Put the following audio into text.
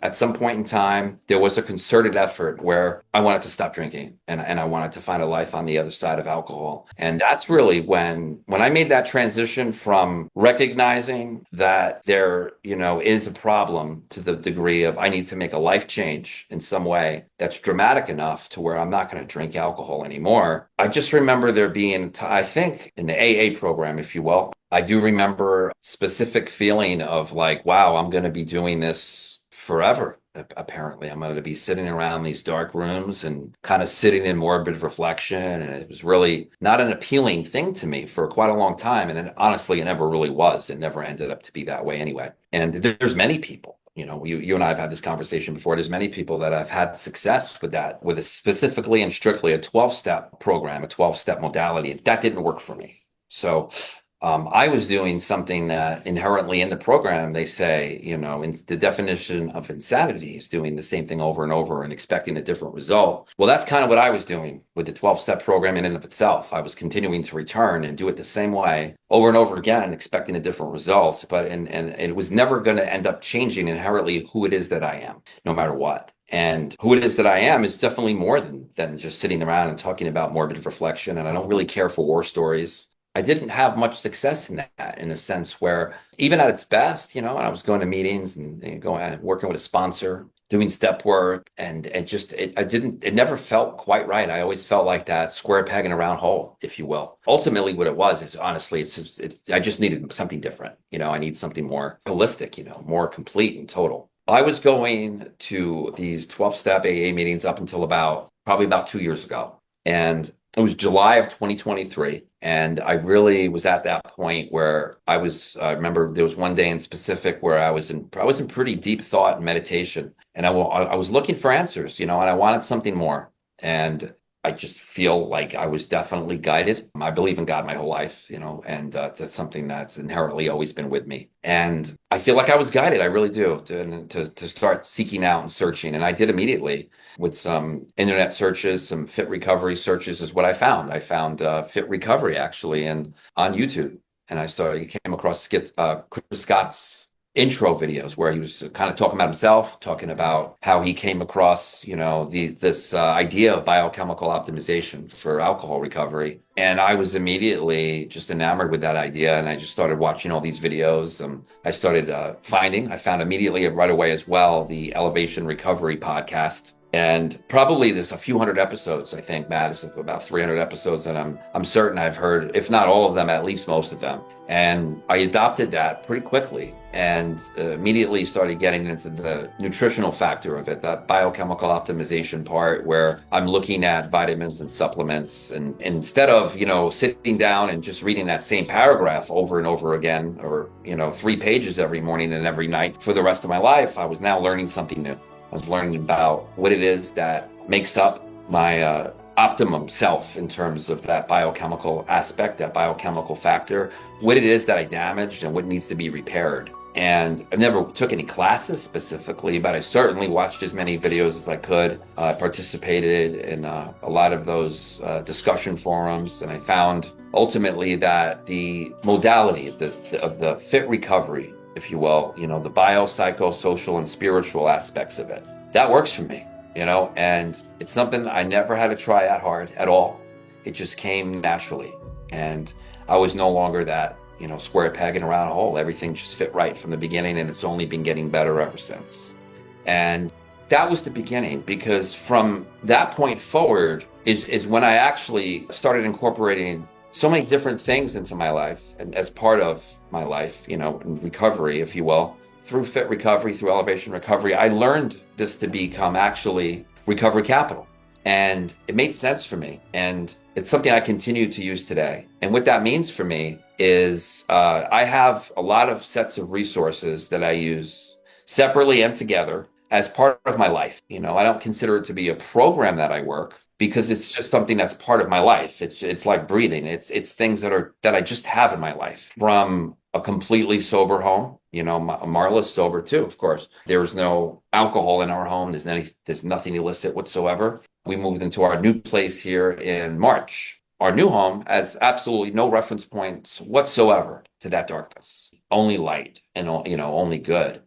At some point in time, there was a concerted effort where I wanted to stop drinking and I wanted to find a life on the other side of alcohol. And that's really when I made that transition from recognizing that there, is a problem to the degree of I need to make a life change in some way that's dramatic enough to where I'm not going to drink alcohol anymore. I just remember there being, I think, in the AA program, if you will, I do remember specific feeling of like, wow, I'm going to be doing this forever. Apparently, I'm going to be sitting around these dark rooms and kind of sitting in morbid reflection. And it was really not an appealing thing to me for quite a long time. And honestly, it never really was. It never ended up to be that way anyway. And there's many people. You and I have had this conversation before. There's many people that have had success with that, with a specifically and strictly a 12-step program, a 12-step modality. That didn't work for me. So I was doing something that inherently in the program, they say, in the definition of insanity is doing the same thing over and over and expecting a different result. Well, that's kind of what I was doing with the 12-step program in and of itself. I was continuing to return and do it the same way over and over again, expecting a different result. But and it was never going to end up changing inherently who it is that I am, no matter what. And who it is that I am is definitely more than just sitting around and talking about morbid reflection. And I don't really care for war stories. I didn't have much success in that, in a sense where even at its best, when I was going to meetings and going and working with a sponsor, doing step work, and it never felt quite right. I always felt like that square peg in a round hole, if you will. Ultimately, what it was is honestly, I just needed something different. I need something more holistic, more complete and total. I was going to these 12-step AA meetings up until probably about 2 years ago. And it was July of 2023. And I really was at that point where I remember there was one day in specific where I was in pretty deep thought and meditation. And I was looking for answers, and I wanted something more. And I just feel like I was definitely guided. I believe in God my whole life, and that's something that's inherently always been with me. And I feel like I was guided. I really do to start seeking out and searching. And I did immediately with some internet searches, some fit recovery searches is what I found. I found fit recovery actually and on YouTube. And came across Chris Scott's intro videos where he was kind of talking about himself, talking about how he came across, this idea of biochemical optimization for alcohol recovery. And I was immediately just enamored with that idea. And I just started watching all these videos. I found immediately right away as well, the Elevation Recovery podcast. And probably there's a few hundred episodes, I think, Matt, is about 300 episodes, and I'm certain I've heard, if not all of them, at least most of them. And I adopted that pretty quickly and immediately started getting into the nutritional factor of it, that biochemical optimization part where I'm looking at vitamins and supplements. And instead of, sitting down and just reading that same paragraph over and over again, or, 3 pages every morning and every night for the rest of my life, I was now learning something new. I was learning about what it is that makes up my optimum self in terms of that biochemical aspect, that biochemical factor, what it is that I damaged and what needs to be repaired. And I never took any classes specifically, but I certainly watched as many videos as I could. I participated in a lot of those discussion forums, and I found ultimately that the modality of the fit recovery, if you will, the biopsychosocial and spiritual aspects of it. That works for me, and it's something I never had to try that hard at all. It just came naturally. And I was no longer that, square peg in a round hole. Everything just fit right from the beginning, and it's only been getting better ever since. And that was the beginning, because from that point forward is when I actually started incorporating so many different things into my life and as part of my life, in recovery, if you will, through fit recovery, through elevation recovery. I learned this to become actually recovery capital. And it made sense for me. And it's something I continue to use today. And what that means for me is I have a lot of sets of resources that I use separately and together as part of my life. I don't consider it to be a program that I work, because it's just something that's part of my life. It's like breathing. It's things that I just have in my life. From a completely sober home, Marla's sober too, of course. There was no alcohol in our home. There's nothing illicit whatsoever. We moved into our new place here in March. Our new home has absolutely no reference points whatsoever to that darkness. Only light and only good.